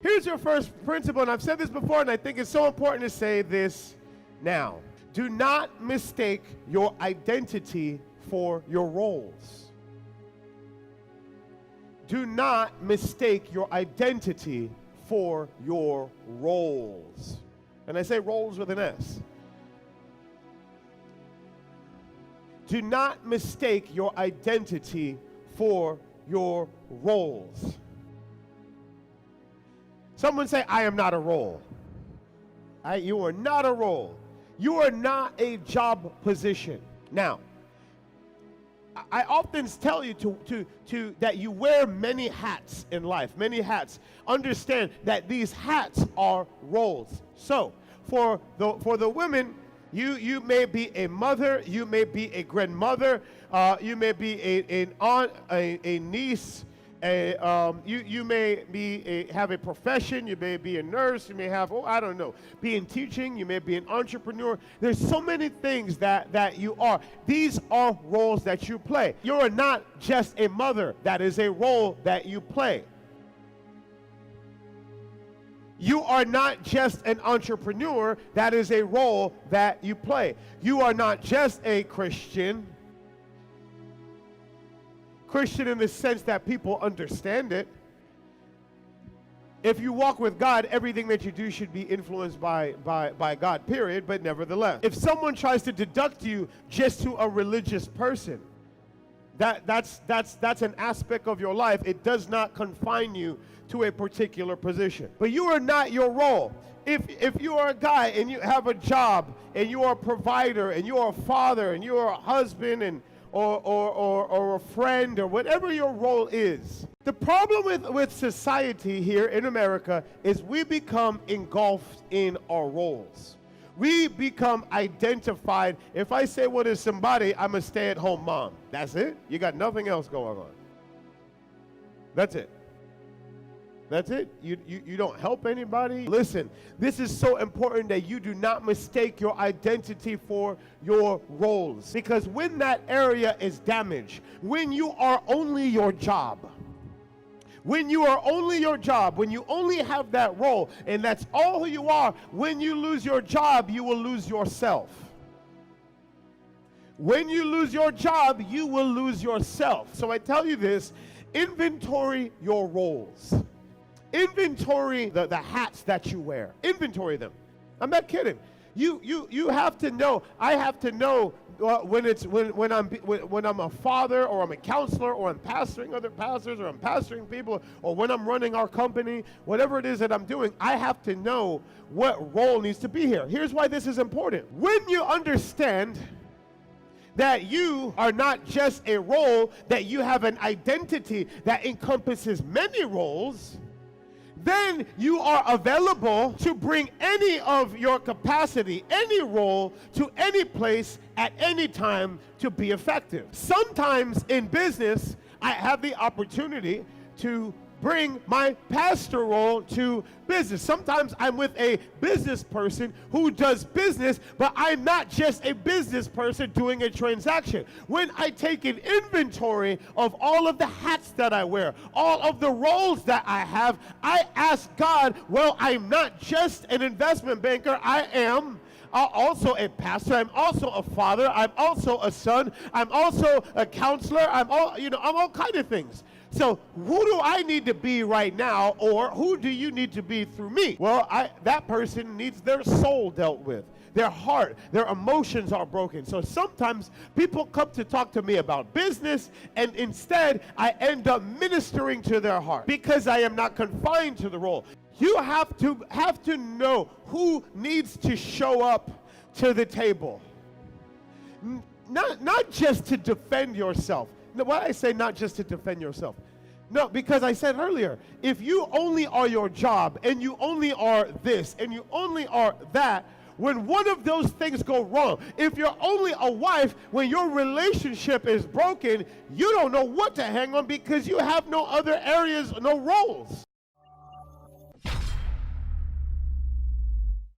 Here's your first principle, and I've said this before, and I think it's so important to say this now. Do not mistake your identity for your roles. Do not mistake your identity for your roles. And I say roles with an S. Do not mistake your identity for your roles. Someone say, I am not a role. You are not a role. You are not a job position. Now, I often tell you that you wear many hats in life, many hats. Understand that these hats are roles. So, for the women, you may be a mother, you may be a grandmother, you may be an aunt, a niece. You may have a profession, you may be a nurse, you may have, be in teaching, you may be an entrepreneur. There's so many things that you are. These are roles that you play. You are not just a mother. That is a role that you play. You are not just an entrepreneur. That is a role that you play. You are not just a Christian in the sense that people understand it. If you walk with God, everything that you do should be influenced by God, period, but nevertheless. If someone tries to deduct you just to a religious person, that's an aspect of your life. It does not confine you to a particular position. But you are not your role. If you are a guy and you have a job and you are a provider and you are a father and you are a husband and or a friend or whatever your role is. The problem with society here in America is we become engulfed in our roles. We become identified. If I say what is somebody, I'm a stay-at-home mom. That's it. You got nothing else going on. That's it. That's it. You don't help anybody. Listen, this is so important that you do not mistake your identity for your roles. Because when that area is damaged, when you are only your job, when you are only your job, when you only have that role, and that's all you are, when you lose your job, you will lose yourself. When you lose your job, you will lose yourself. So I tell you this, inventory your roles. Inventory the hats that you wear. Inventory them. I'm not kidding. You have to know. I have to know when I'm a father or I'm a counselor or I'm pastoring other pastors or I'm pastoring people or when I'm running our company, whatever it is that I'm doing, I have to know what role needs to be here. Here's why this is important. When you understand that you are not just a role, that you have an identity that encompasses many roles, then you are available to bring any of your capacity, any role, to any place at any time to be effective. Sometimes in business, I have the opportunity to bring my pastor role to business. Sometimes I'm with a business person who does business, but I'm not just a business person doing a transaction. When I take an inventory of all of the hats that I wear, all of the roles that I have, I ask God, well, I'm not just an investment banker, I am also a pastor, I'm also a father, I'm also a son, I'm also a counselor, I'm all kind of things. So who do I need to be right now, or who do you need to be through me? Well, that person needs their soul dealt with. Their heart, their emotions are broken. So sometimes people come to talk to me about business, and instead I end up ministering to their heart because I am not confined to the role. You have to know who needs to show up to the table. Not just to defend yourself. Why I say not just to defend yourself? No, because I said earlier, if you only are your job and you only are this and you only are that, when one of those things go wrong, if you're only a wife, when your relationship is broken, you don't know what to hang on because you have no other areas, no roles.